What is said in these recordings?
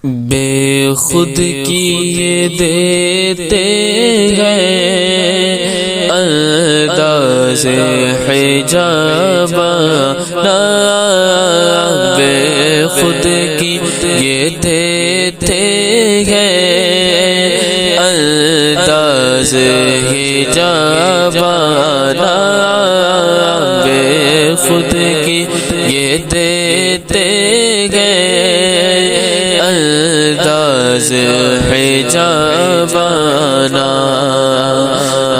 بے خود کی یہ دیتے ہیں انداز حجاب نا، بے خود کی یہ دیتے ہیں انداز حجاب نا، بے خود کی یہ دیتے ہیں انداز حجابانا،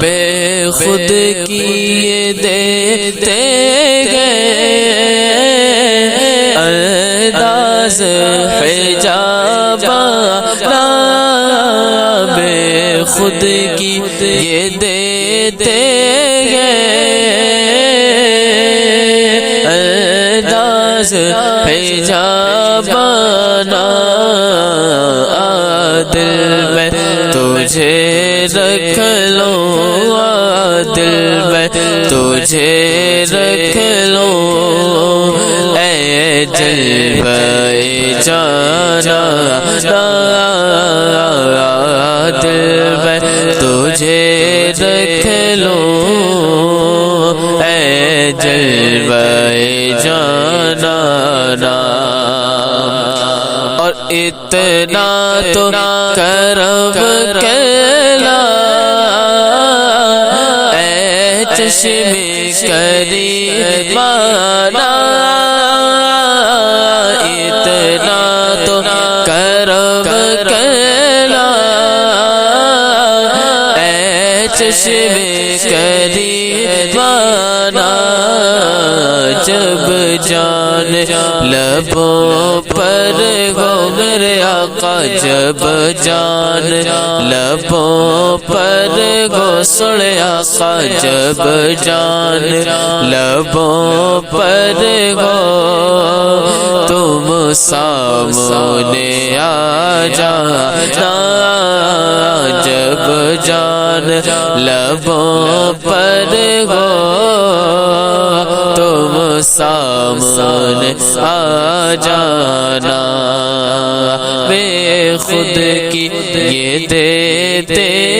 بے خود کی یہ دیتے ہیں انداز حجابانا، بے خود کی یہ دیتے ہیں انداز حجابانا، دل میں تجھے رکھ لوں، دل میں تجھے رکھ لوں، اے جلوہ جانا، دل میں تجھے رکھ لوں، اے جلوہ جانا، اور اتنا تو کرم کلا اے چشم کریمانہ، اتنا تو کرم کلا اے چشم کریمانہ، جب جان لبوں پر ہو میرے آقا، جب جان لبوں پر ہو سنے آقا، جب جان لبوں پر ہو تم سامنے آ جانا، جب جان لبوں پر ہو تم سامنے آ جانا، بے خود کی یہ دیتے